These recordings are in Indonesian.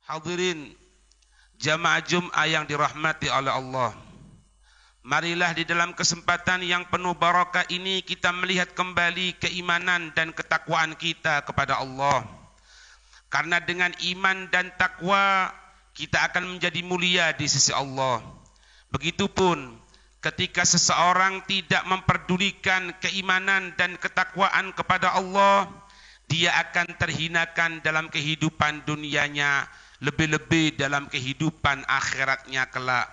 Hadirin jamaah Jum'ah yang dirahmati oleh Allah. Marilah di dalam kesempatan yang penuh barakah ini kita melihat kembali keimanan dan ketakwaan kita kepada Allah. Karena dengan iman dan takwa kita akan menjadi mulia di sisi Allah. Begitupun ketika seseorang tidak memperdulikan keimanan dan ketakwaan kepada Allah, dia akan terhinakan dalam kehidupan dunianya, lebih-lebih dalam kehidupan akhiratnya kelak.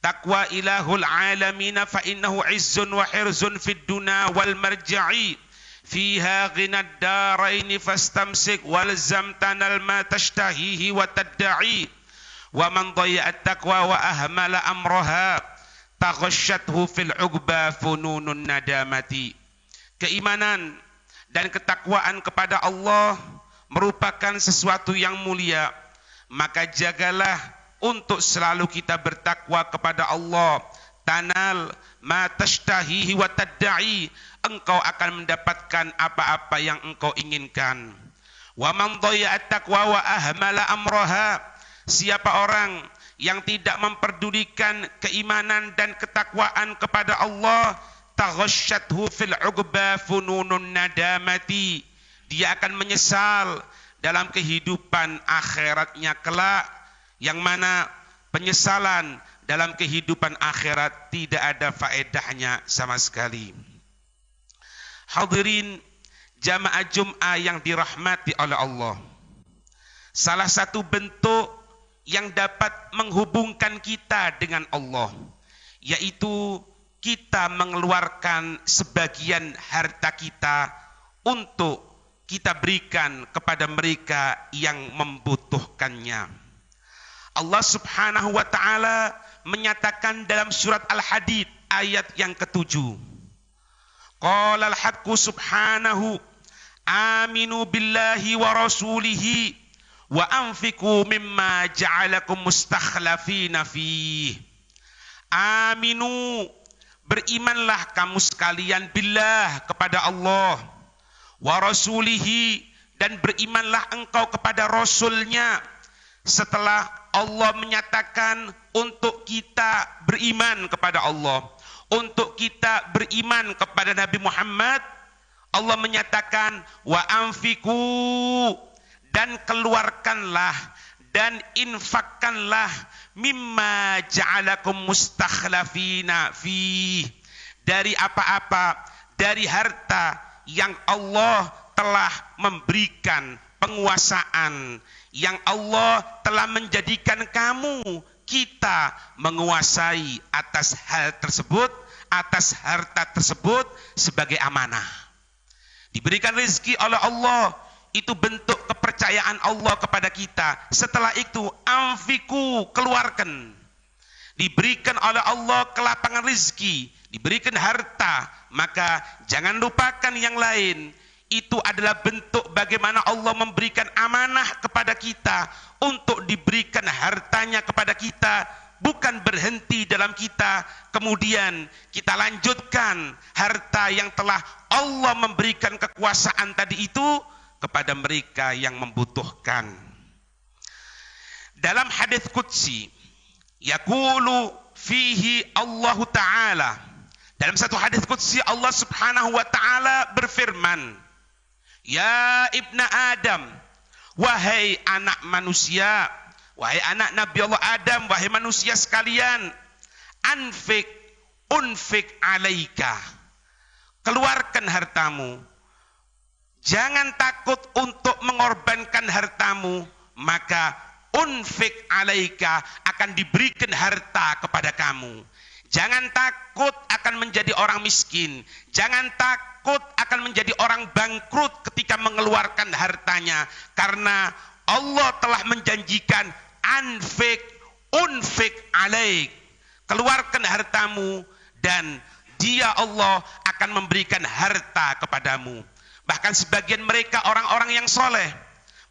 Taqwa ilahul alamin fa innahu izzun wa hirzun fid dunya wal marja'i fiha ghinad darain fastamsik walzam tanal ma tashtahihi wa tadda'i wa man dhayya'at taqwa wa ahmala amraha taghashathu fil uqba fununun nadamati. Keimanan dan ketakwaan kepada Allah merupakan sesuatu yang mulia, maka jagalah untuk selalu kita bertakwa kepada Allah. Tanal ma tashtahihi wa tadda'i, engkau akan mendapatkan apa-apa yang engkau inginkan. Wa man dhayya'at taqwa wa ahmala amraha, siapa orang yang tidak memperdulikan keimanan dan ketakwaan kepada Allah, taghashathu fil uqba fununun nadamati, dia akan menyesal dalam kehidupan akhiratnya kelak, yang mana penyesalan dalam kehidupan akhirat tidak ada faedahnya sama sekali. Hadirin jamaah Jum'ah yang dirahmati oleh Allah, salah satu bentuk yang dapat menghubungkan kita dengan Allah yaitu kita mengeluarkan sebagian harta kita untuk kita berikan kepada mereka yang membutuhkannya. Allah Subhanahu wa ta'ala menyatakan dalam surat Al-Hadid ayat yang ke-7. Qala al-haqqu subhanahu aminu billahi wa rasulihi wa anfiqu mimma ja'alakum mustakhlafina fih. Aminu, berimanlah kamu sekalian billah kepada Allah, wa rasulihi, dan berimanlah engkau kepada Rasulnya. Setelah Allah menyatakan untuk kita beriman kepada Allah, untuk kita beriman kepada Nabi Muhammad, Allah menyatakan wa anfiqu, dan keluarkanlah dan infakkanlah mimma ja'alakum mustakhlafina fi, dari apa-apa, dari harta yang Allah telah memberikan penguasaan, yang Allah telah menjadikan kamu, kita menguasai atas hal tersebut, atas harta tersebut sebagai amanah. Diberikan rezeki oleh Allah, itu bentuk kepercayaan Allah kepada kita. Setelah itu anfiku, keluarkan. Diberikan oleh Allah kelapangan rezeki, diberikan harta, maka jangan lupakan yang lain. Itu adalah bentuk bagaimana Allah memberikan amanah kepada kita untuk diberikan hartanya kepada kita, bukan berhenti dalam kita, kemudian kita lanjutkan harta yang telah Allah memberikan kekuasaan tadi itu kepada mereka yang membutuhkan. Dalam hadis qudsi, yaqulu fihi Allah Ta'ala, dalam satu hadis qudsi Allah Subhanahu wa Ta'ala berfirman, ya ibna Adam, wahai anak manusia, wahai anak Nabi Allah Adam, wahai manusia sekalian, anfik unfik alaika, keluarkan hartamu, jangan takut untuk mengorbankan hartamu, maka unfik alaika, akan diberikan harta kepada kamu. Jangan takut akan menjadi orang miskin, jangan takut akan menjadi orang bangkrut ketika mengeluarkan hartanya, karena Allah telah menjanjikan anfik unfik alaik, keluarkan hartamu dan Dia Allah akan memberikan harta kepadamu. Bahkan sebagian mereka orang-orang yang soleh,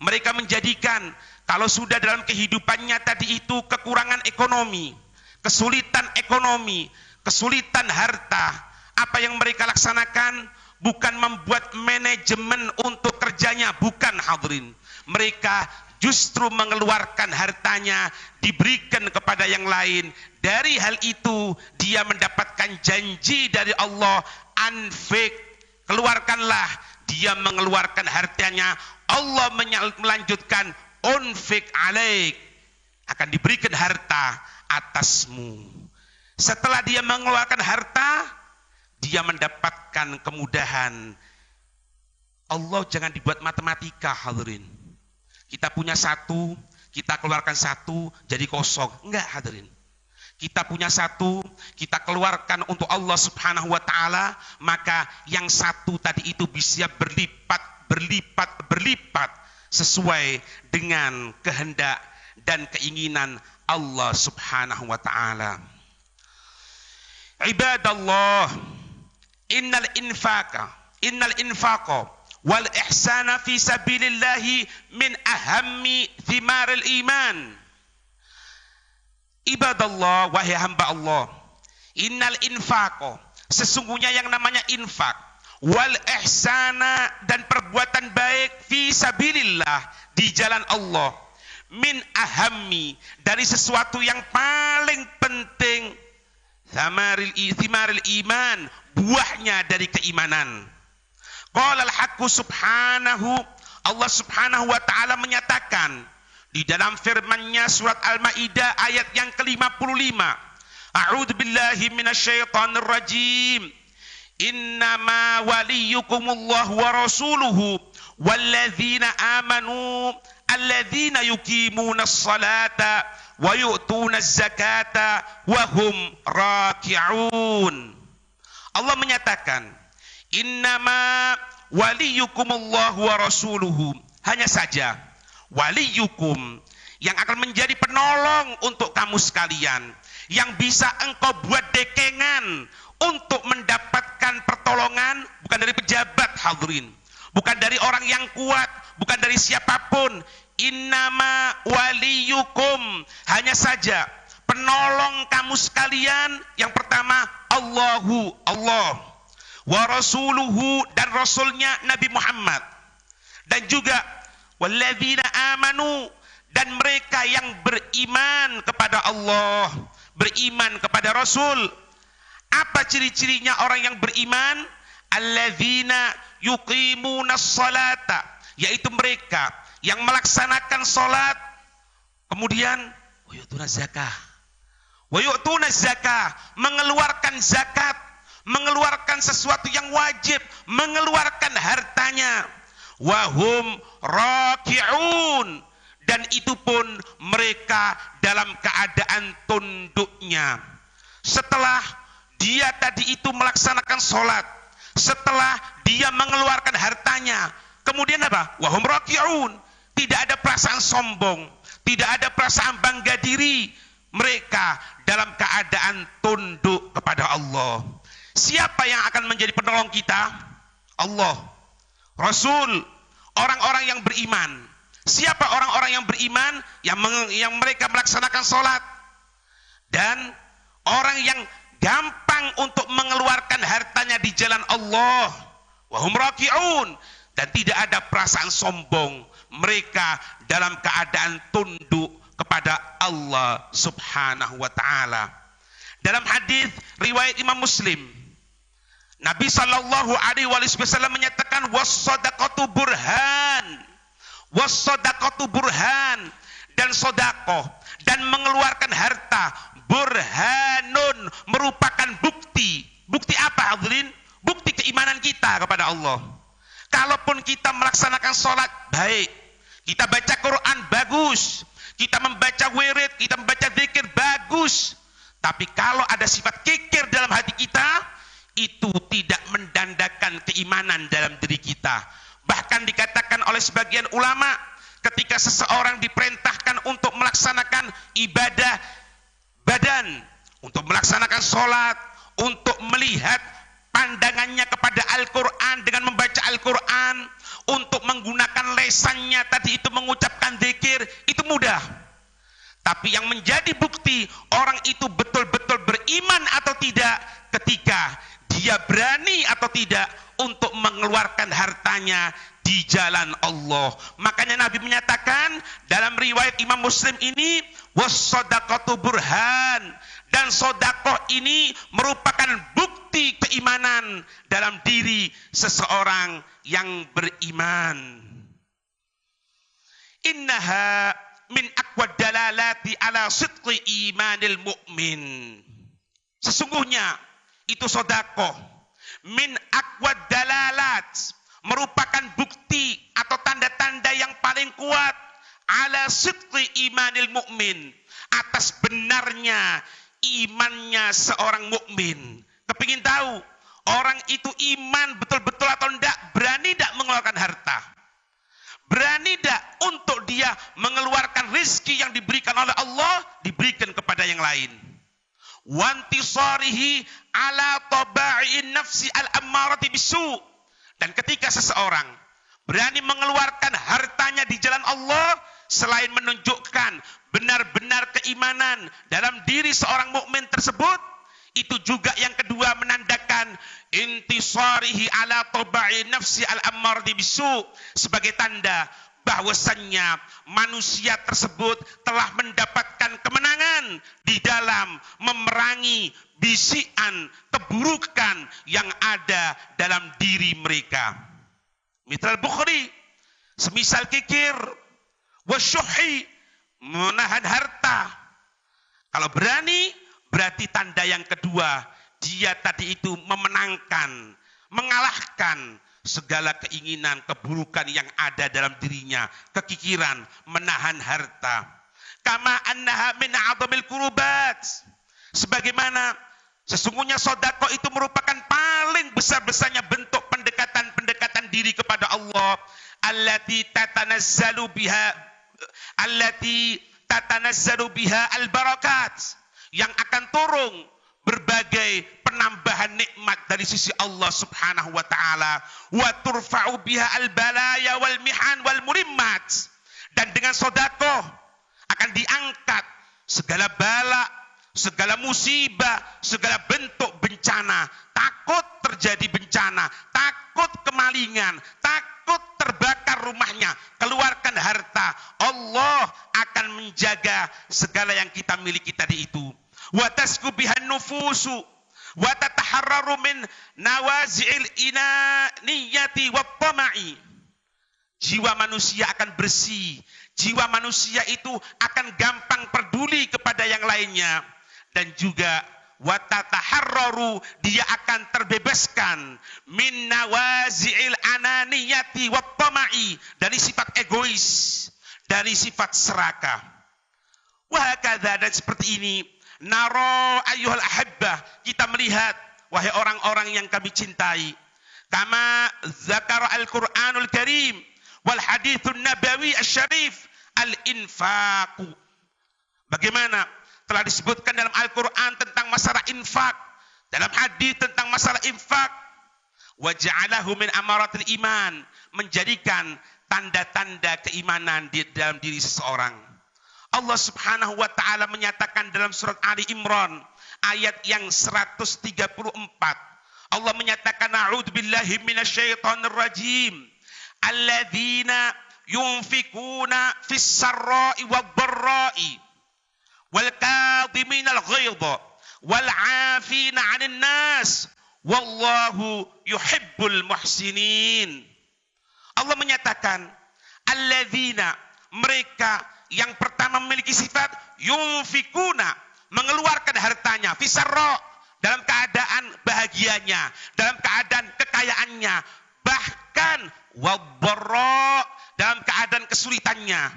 mereka menjadikan kalau sudah dalam kehidupannya tadi itu kekurangan ekonomi, kesulitan ekonomi, kesulitan harta, apa yang mereka laksanakan bukan membuat manajemen untuk kerjanya, bukan hadirin. Mereka justru mengeluarkan hartanya diberikan kepada yang lain. Dari hal itu dia mendapatkan janji dari Allah, anfik, keluarkanlah. Dia mengeluarkan hartanya, Allah melanjutkan unfik alaik, akan diberikan harta atasmu. Setelah dia mengeluarkan harta, dia mendapatkan kemudahan. Allah jangan dibuat matematika, hadirin. Kita punya satu, kita keluarkan satu, jadi kosong. Enggak, hadirin. Kita punya satu, kita keluarkan untuk Allah Subhanahu wa ta'ala, maka yang satu tadi itu bisa berlipat sesuai dengan kehendak dan keinginan Allah Subhanahu wa ta'ala. Ibadallah, innal infaqa wal ihsana fi sabilillahi min ahammi thimaril iman. Ibadallah, wahai hamba Allah, innal infaqo, sesungguhnya yang namanya infak, wal ihsana, dan perbuatan baik, fi sabilillah, di jalan Allah, min ahammi, dari sesuatu yang paling penting, thimaril iman, buahnya dari keimanan. Qala al-haqqu subhanahu, Allah Subhanahu wa ta'ala menyatakan di dalam firman-Nya surat Al-Maidah ayat yang ke-55, A'udzu billahi minasyaitonir rajim. Innama waliyukumullahu wa rasuluhu walladzina amanu alladzina yuqimunas salata wa yu'tunaz zakata wa hum raki'un. Allah menyatakan, innama waliyukumullahu wa rasuluhu, hanya saja waliyukum, yang akan menjadi penolong untuk kamu sekalian, yang bisa engkau buat dekengan untuk mendapatkan pertolongan, bukan dari pejabat, hadirin, bukan dari orang yang kuat, bukan dari siapapun. Innama waliyukum, hanya saja penolong kamu sekalian, yang pertama Allahu, Allah, wa rasuluhu, dan rasulnya Nabi Muhammad, dan juga walladzina amanu, dan mereka yang beriman kepada Allah, beriman kepada Rasul. Apa ciri-cirinya orang yang beriman? Alladzina yuqimunas salata, yaitu mereka yang melaksanakan salat, kemudian wa yu'tunaz zakah, mengeluarkan zakat, mengeluarkan sesuatu yang wajib, mengeluarkan hartanya. Wahum raki'un, dan itu pun mereka dalam keadaan tunduknya. Setelah dia tadi itu melaksanakan sholat, setelah dia mengeluarkan hartanya, kemudian apa? Wahum raki'un, tidak ada perasaan sombong, tidak ada perasaan bangga diri, mereka dalam keadaan tunduk kepada Allah. Siapa yang akan menjadi penolong kita? Allah, Rasul, orang-orang yang beriman. Siapa orang-orang yang beriman? Yang mereka melaksanakan sholat, dan orang yang gampang untuk mengeluarkan hartanya di jalan Allah. Wahum raki'un, dan tidak ada perasaan sombong, mereka dalam keadaan tunduk kepada Allah Subhanahu wa ta'ala. Dalam hadis riwayat Imam Muslim, Nabi sallallahu alaihi wasallam menyatakan, was-shadaqatu burhan, dan sedekah dan mengeluarkan harta, burhanun, merupakan bukti. Bukti apa, hadirin? Bukti keimanan kita kepada Allah. Kalaupun kita melaksanakan sholat baik, kita baca Quran bagus, kita membaca wirid, kita membaca zikir bagus, tapi kalau ada sifat kikir dalam hati kita, itu tidak mendandakan keimanan dalam diri kita. Bahkan dikatakan oleh sebagian ulama, ketika seseorang diperintahkan untuk melaksanakan ibadah badan, untuk melaksanakan sholat, untuk melihat pandangannya kepada Al-Quran dengan membaca Al-Quran, untuk menggunakan lesannya tadi itu mengucapkan zikir, itu mudah. Tapi yang menjadi bukti orang itu betul-betul beriman atau tidak, ketika dia berani atau tidak untuk mengeluarkan hartanya di jalan Allah. Makanya Nabi menyatakan dalam riwayat Imam Muslim ini, was-shadaqatu burhan, dan sedekah ini merupakan bukti keimanan dalam diri seseorang yang beriman. Innaha min aqwad dalalati ala sidqi imanil mu'min. Sesungguhnya itu sedekah min aqwad dalalat, merupakan bukti atau tanda-tanda yang paling kuat ala sidqi imanil mu'min, atas benarnya imannya seorang mukmin. Kepingin tahu orang itu iman betul-betul atau enggak? Berani enggak mengeluarkan harta? Berani enggak untuk dia mengeluarkan rezeki yang diberikan oleh Allah, diberikan kepada yang lain? Wantisarihi ala taba'in nafsi al-ammarati bisu. Dan ketika seseorang berani mengeluarkan hartanya di jalan Allah, selain menunjukkan benar-benar keimanan dalam diri seorang mukmin tersebut, itu juga yang kedua menandakan intisarihi ala tabai nafsi al-ammarati bisu, sebagai tanda bahwasannya manusia tersebut telah mendapatkan kemenangan di dalam memerangi bisikan keburukan yang ada dalam diri mereka. Misal Bukhari, semisal kikir, wasyuhi, menahan harta. Kalau berani, berarti tanda yang kedua, dia tadi itu memenangkan, mengalahkan segala keinginan keburukan yang ada dalam dirinya, kekikiran, menahan harta. Kama annaha min a'dhamil qurubat, sebagaimana sesungguhnya sedekah itu merupakan paling besar-besarnya bentuk pendekatan diri kepada Allah. Allati tatanazzalu biha al-barakat, yang akan turun berbagai penambahan nikmat dari sisi Allah Subhanahu wa taala. Wa turfa'u biha al-balaya wal mihan wal murimmat, dan dengan sedekah akan diangkat segala bala, segala musibah, segala bentuk bencana. Takut terjadi bencana, takut kemalingan, takut terbakar rumahnya, keluarkan harta. Allah akan menjaga segala yang kita miliki tadi itu. Wa tasku bihan nufusu wa tataharraru min nawazi'il inaniyati wa tama'i. Jiwa manusia akan bersih, jiwa manusia itu akan gampang peduli kepada yang lainnya, dan juga wa tataharraru, dia akan terbebaskan min nawazi'il ananiyati wa tama'i, dari sifat egois, dari sifat serakah. Wa hakadha, dan seperti ini naro ayyuhal ahibbah, kita melihat wahai orang-orang yang kami cintai, kama zakara al-Qur'anul Karim wal hadithun nabawi asy-syarif al-infaqu, bagaimana telah disebutkan dalam Al-Quran tentang masalah infak, dalam hadis tentang masalah infak. Wa ja'alahu min amaratil iman, menjadikan tanda-tanda keimanan di dalam diri seseorang. Allah Subhanahu wa taala menyatakan dalam surat Ali Imran ayat yang 134. Allah menyatakan, a'udzubillahi minasyaitonir rajim. Alladzina yunfikuna fis sarra'i wad dharra'i wal kadhiminal ghaidha wal 'afina 'anil nas wallahu yuhibbul muhsinin. Allah menyatakan alladzina, mereka yang pertama memiliki sifat yunfikuna, mengeluarkan hartanya, fisarra, dalam keadaan bahagianya, dalam keadaan kekayaannya, bahkan wadharra, dalam keadaan kesulitannya.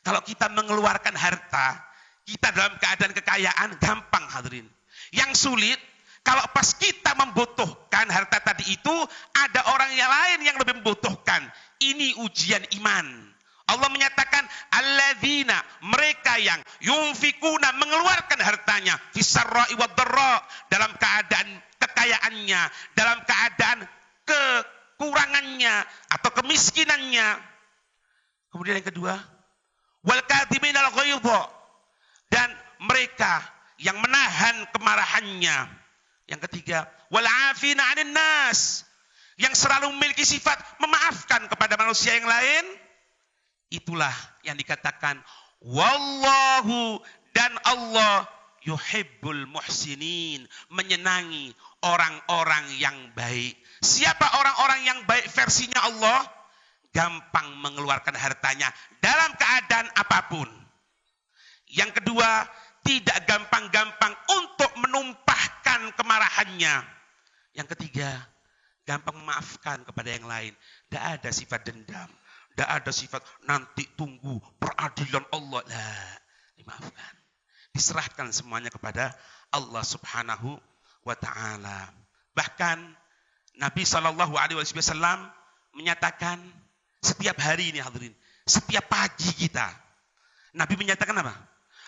Kalau kita mengeluarkan harta, kita dalam keadaan kekayaan gampang, hadirin. Yang sulit kalau pas kita membutuhkan harta tadi itu, ada orang yang lain yang lebih membutuhkan. Ini ujian iman. Allah menyatakan alladzina, mereka yang yunfikuna, mengeluarkan hartanya, fisarra'i wadharra, dalam keadaan kekayaannya, dalam keadaan kekurangannya atau kemiskinannya. Kemudian yang kedua, wal kadhiminal ghaidha, dan mereka yang menahan kemarahannya. Yang ketiga, wal 'afina 'anil nas, yang selalu memiliki sifat memaafkan kepada manusia yang lain, itulah yang dikatakan wallahu, dan Allah yuhibbul muhsinin, menyenangi orang-orang yang baik. Siapa orang-orang yang baik versinya Allah? Gampang mengeluarkan hartanya dalam keadaan apapun. Yang kedua, tidak gampang-gampang untuk menumpahkan kemarahannya. Yang ketiga, gampang memaafkan kepada yang lain. Tidak ada sifat dendam. Tidak ada sifat nanti tunggu peradilan Allah. Lah, dimaafkan. Diserahkan semuanya kepada Allah Subhanahu wa ta'ala. Bahkan Nabi SAW menyatakan setiap hari ini hadirin, setiap pagi kita, Nabi menyatakan apa?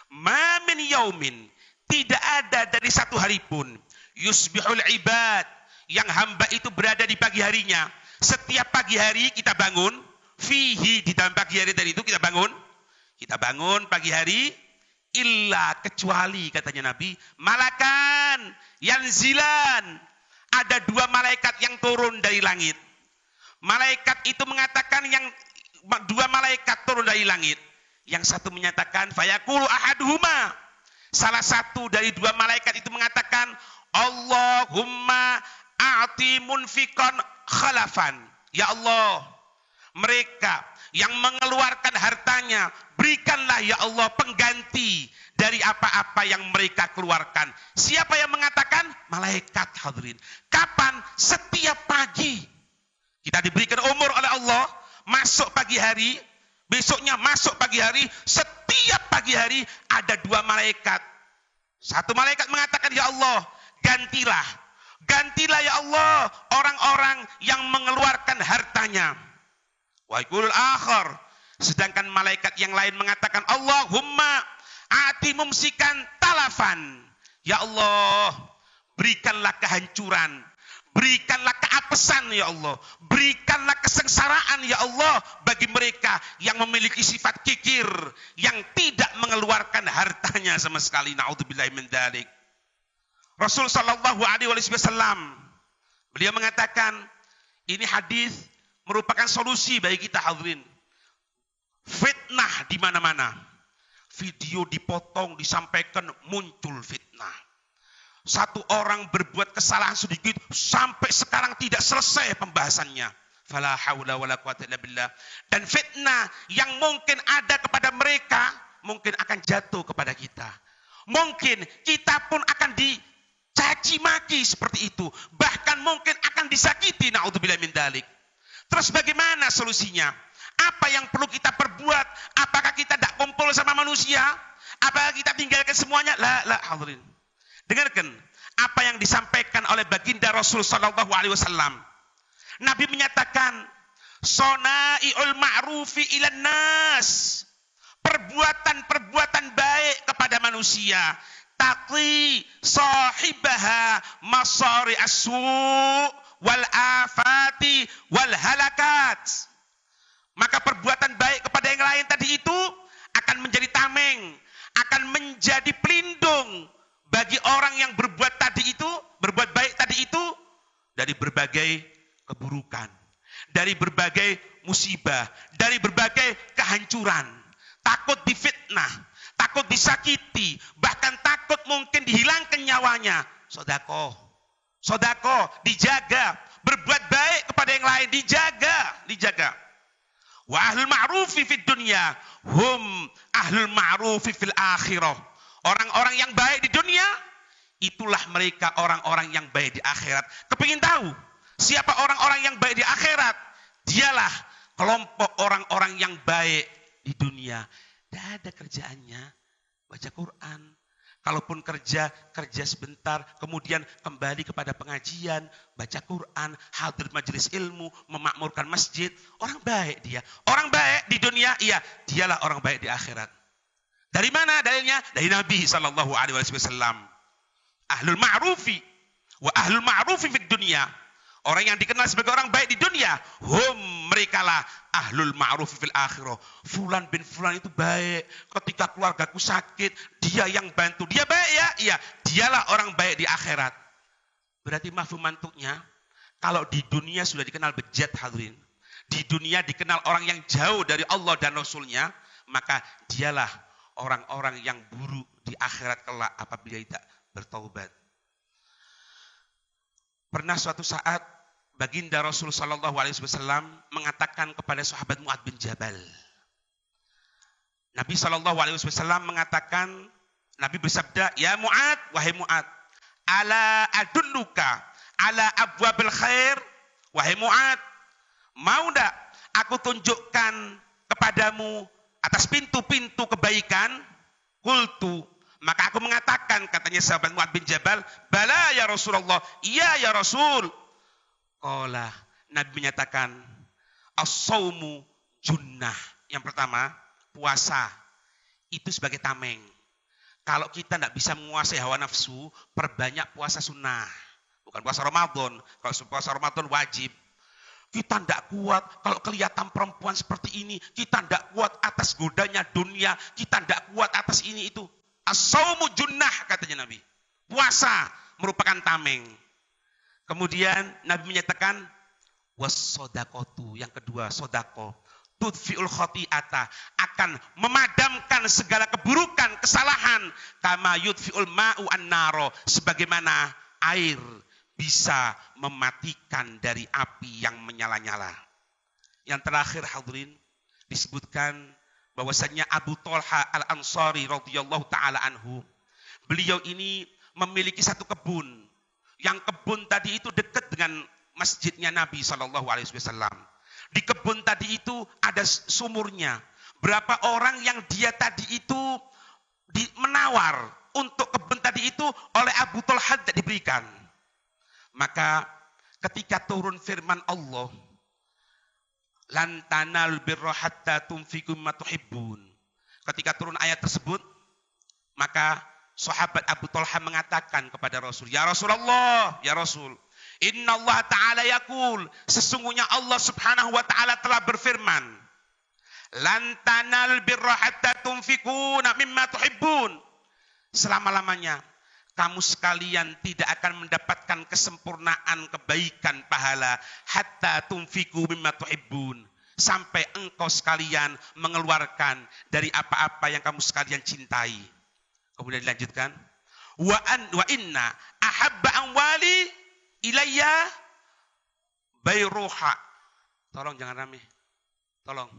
Ma min yaumin, tidak ada dari satu hari pun, yusbihul ibad, yang hamba itu berada di pagi harinya. Setiap pagi hari kita bangun, fihi, di dalam pagi hari tadi itu kita bangun pagi hari, illa, kecuali katanya Nabi, malakan yanzilan, ada dua malaikat yang turun dari langit. Malaikat itu mengatakan, yang dua malaikat turun dari langit. Yang satu menyatakan fayaqulu ahaduhuma, salah satu dari dua malaikat itu mengatakan, Allahumma a'ti munfiqan khalafan. Ya Allah, mereka yang mengeluarkan hartanya, berikanlah ya Allah pengganti dari apa-apa yang mereka keluarkan. Siapa yang mengatakan? Malaikat, hadirin. Kapan? Setiap pagi. Kita diberikan umur oleh Allah, masuk pagi hari, besoknya masuk pagi hari, setiap pagi hari ada dua malaikat. Satu malaikat mengatakan, ya Allah, gantilah ya Allah orang-orang yang mengeluarkan hartanya. Wa yaqulul akhar, sedangkan malaikat yang lain mengatakan, Allahumma ati mumsikan talafan. Ya Allah, berikanlah kehancuran, berikanlah keapesan ya Allah, berikanlah kesengsaraan ya Allah bagi mereka yang memiliki sifat kikir, yang tidak mengeluarkan hartanya sama sekali. Na'udzubillahi min dzalik. Rasul sallallahu alaihi wasallam beliau mengatakan, ini hadis merupakan solusi bagi kita hadirin. Fitnah di mana-mana. Video dipotong, disampaikan, muncul fitnah. Satu orang berbuat kesalahan sedikit, sampai sekarang tidak selesai pembahasannya. Fala haula wala quwata illa billah. Dan fitnah yang mungkin ada kepada mereka, mungkin akan jatuh kepada kita. Mungkin kita pun akan dicaci maki seperti itu. Bahkan mungkin akan disakiti, na'udzubillah min dzalik. Terus bagaimana solusinya? Apa yang perlu kita perbuat? Apakah kita tidak kumpul sama manusia? Apakah kita tinggalkan semuanya? La, hadirin. Dengarkan apa yang disampaikan oleh baginda Rasul sallallahu alaihi wasallam. Nabi menyatakan, sonai'ul ma'rufi ilan nas, perbuatan-perbuatan baik kepada manusia, taqi sahibaha masari as-su' wal afati wal halakat. Maka perbuatan baik kepada yang lain tadi itu akan menjadi tameng, akan menjadi pelindung bagi orang yang berbuat baik tadi itu dari berbagai keburukan, dari berbagai musibah, dari berbagai kehancuran. Takut difitnah, takut disakiti, bahkan takut mungkin dihilangkan nyawanya. Sodako, dijaga. Berbuat baik kepada yang lain, dijaga. Wa ahlul ma'rufi fid dunya hum ahlul ma'rufi fil akhirah. Orang-orang yang baik di dunia, itulah mereka orang-orang yang baik di akhirat. Kepingin tahu siapa orang-orang yang baik di akhirat? Dialah kelompok orang-orang yang baik di dunia. Tidak ada kerjaannya baca Quran. Kalaupun kerja sebentar, kemudian kembali kepada pengajian, baca Quran, hadir majelis ilmu, memakmurkan masjid. Orang baik dia. Orang baik di dunia, iya, dialah orang baik di akhirat. Dari mana dalilnya? Dari Nabi sallallahu alaihi wasallam. Ahlul ma'rufi wa ahlul ma'rufi fid dunya. Orang yang dikenal sebagai orang baik di dunia, merekalah ahlul ma'rufi fil akhirah. Fulan bin fulan itu baik. Ketika keluargaku sakit, dia yang bantu. Dia baik ya? Iya, dialah orang baik di akhirat. Berarti mafhum mantuknya, Kalau di dunia sudah dikenal bejat hadirin, di dunia dikenal orang yang jauh dari Allah dan Rasulnya, maka dialah orang-orang yang buruk di akhirat kelak apabila tidak bertaubat. Pernah suatu saat baginda Rasul sallallahu alaihi wasallam mengatakan kepada sahabat Mu'ad bin Jabal. Nabi sallallahu alaihi wasallam mengatakan, Nabi bersabda, "Ya Mu'ad, wahai Mu'ad, ala adulluka ala abwabil khair?" Wahai Mu'ad, mau enggak aku tunjukkan kepadamu atas pintu-pintu kebaikan? Qultu, maka aku mengatakan, katanya sahabat Mu'ad bin Jabal, "Bala ya Rasulullah." Iya ya Rasul. Qala, Nabi menyatakan, as-saumu junnah. Yang pertama, puasa itu sebagai tameng. Kalau kita tidak bisa menguasai hawa nafsu, perbanyak puasa sunnah. Bukan puasa Ramadan. Kalau puasa Ramadan wajib. Kita tidak kuat kalau kelihatan perempuan seperti ini. Kita tidak kuat atas godanya dunia. Kita tidak kuat atas ini itu. As-saumu junnah, katanya Nabi. Puasa merupakan tameng. Kemudian Nabi menyatakan, was-sodaqatu. Yang kedua, sodaqo. Tudfi'ul khoti'ata, akan memadamkan segala keburukan, kesalahan. Kama yudfi'ul ma'u an-naro, sebagaimana air bisa mematikan dari api yang menyala-nyala. Yang terakhir hadirin, disebutkan bahwasanya Abu Thalha Al-Ansari radhiyallahu taala anhu, beliau ini memiliki satu kebun. Yang kebun tadi itu dekat dengan masjidnya Nabi sallallahu alaihi wasallam. Di kebun tadi itu ada sumurnya. Berapa orang yang dia tadi itu menawar untuk kebun tadi itu oleh Abu Thalha tidak diberikan. Maka ketika turun firman Allah, lan tanalul birra hatta tunfiqu mimma tuhibbun. Ketika turun ayat tersebut, maka sahabat Abu Thalha mengatakan kepada Rasul, "Ya Rasulullah, ya Rasul, Inna Allah Ta'ala yaqul, sesungguhnya Allah Subhanahu wa Ta'ala telah berfirman, lan tanal birra hatta tunfikuna mimma tuhibbun." Selama-lamanya kamu sekalian tidak akan mendapatkan kesempurnaan kebaikan pahala hatta tunfiku mimma tuhibbun, sampai engkau sekalian mengeluarkan dari apa-apa yang kamu sekalian cintai. Kemudian dilanjutkan, wa inna ahabba amwali ilayya bayruha. Tolong jangan rame. Tolong.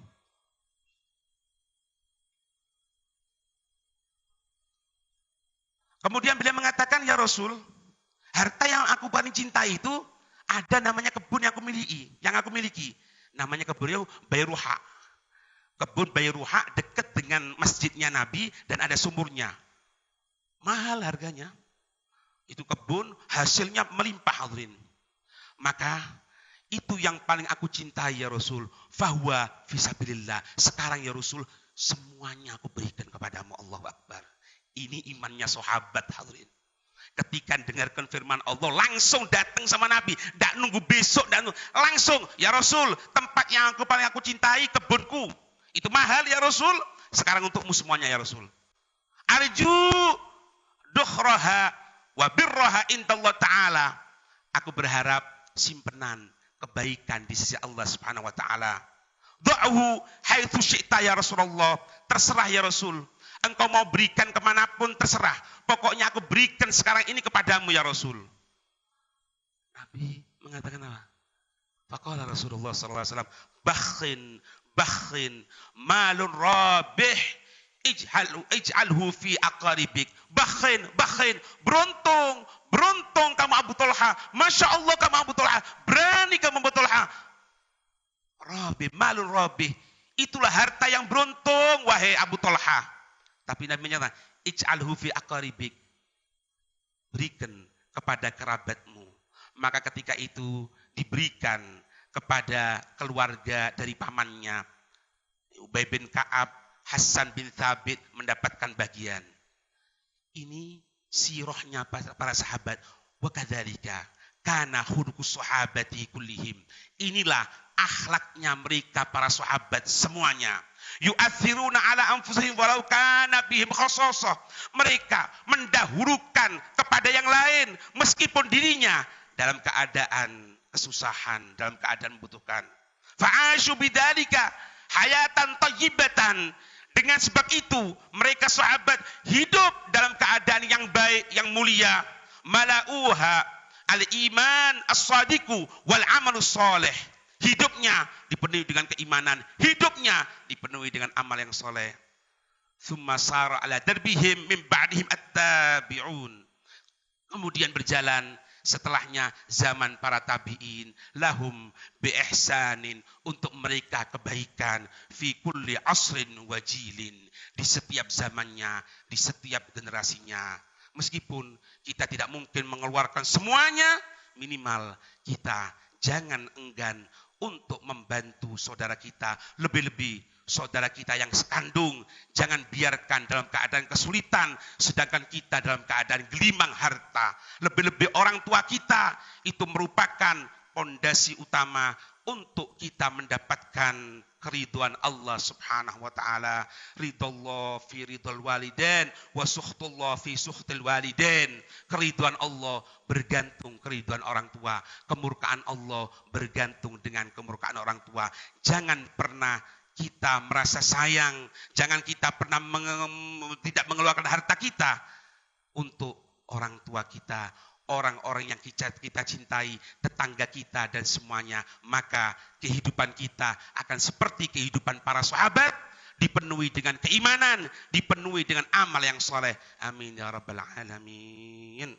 Kemudian beliau mengatakan, "Ya Rasul, harta yang aku paling cintai itu ada namanya kebun yang aku miliki. Namanya kebun Bayruha. Kebun Bayruha dekat dengan masjidnya Nabi dan ada sumurnya. Mahal harganya. Itu kebun hasilnya melimpah hadirin. Maka itu yang paling aku cintai ya Rasul. Fahuwa fisabilillah. Sekarang ya Rasul, semuanya aku berikan kepadamu." Allahu Akbar. Ini imannya sahabat hadirin. Ketika dengarkan firman Allah, langsung datang sama Nabi. Tidak nunggu besok, langsung, "Ya Rasul, tempat yang paling aku cintai, kebunku. Itu mahal ya Rasul. Sekarang untukmu semuanya ya Rasul. Arju dukhraha wa birraha indallah ta'ala." Aku berharap simpenan kebaikan di sisi Allah Subhanahu wa ta'ala. Da'uhu haitsu syi'ta ya Rasulullah. Terserah ya Rasul. Engkau mau berikan kemanapun terserah. Pokoknya aku berikan sekarang ini kepadamu ya Rasul. Nabi mengatakan apa? Faqala Rasulullah SAW, bakhin, malun rabih, ij'alhu fi aqaribik. Bakhin, beruntung kamu Abu Thalha. Masya Allah kamu Abu Thalha. Berani kamu Abu Thalha. Rabih, malun rabih. Itulah harta yang beruntung, wahai Abu Thalha. Tapi Nabi menyatakan, ij'alhu fi aqaribik. Berikan kepada kerabatmu. Maka ketika itu diberikan kepada keluarga dari pamannya. Ubay bin Ka'ab, Hasan bin Thabit mendapatkan bagian. Ini sirahnya para sahabat. Wa kadzalika kana khuluqus sahabati kullihim. Inilah akhlaknya mereka para sahabat semuanya. Yu'athiruna ala anfusihim walau kana bihim khassasah. Mereka mendahulukan kepada yang lain meskipun dirinya dalam keadaan kesusahan, dalam keadaan membutuhkan. Fa'asyu bidzalika hayatan thayyibatan. Dengan sebab itu, mereka sahabat hidup dalam keadaan yang baik, yang mulia. Mala'uha al-iman as-sadiqu wal amalus salih. Hidupnya dipenuhi dengan keimanan, hidupnya dipenuhi dengan amal yang soleh. Tsumma sara ala darbihim min ba'dihim at-tabi'un. Kemudian berjalan setelahnya zaman para tabi'in, lahum bi ihsanin, untuk mereka kebaikan, fi kulli asrin wajilin, di setiap zamannya, di setiap generasinya. Meskipun kita tidak mungkin mengeluarkan semuanya, minimal kita jangan enggan untuk membantu saudara kita, lebih-lebih saudara kita yang sekandung. Jangan biarkan dalam keadaan kesulitan, sedangkan kita dalam keadaan gelimang harta. Lebih-lebih orang tua kita, itu merupakan pondasi utama untuk kita mendapatkan keridhaan Allah subhanahu wa ta'ala. Ridallah fi ridal walidain wa sukhtullah fi sukhtil walidain. Keridhaan Allah bergantung keridhaan orang tua. Kemurkaan Allah bergantung dengan kemurkaan orang tua. Jangan pernah kita merasa sayang. Jangan kita pernah tidak mengeluarkan harta kita untuk orang tua kita, orang-orang yang kita cintai, tetangga kita dan semuanya. Maka kehidupan kita akan seperti kehidupan para sahabat, dipenuhi dengan keimanan, dipenuhi dengan amal yang soleh. Amin ya rabbal alamin.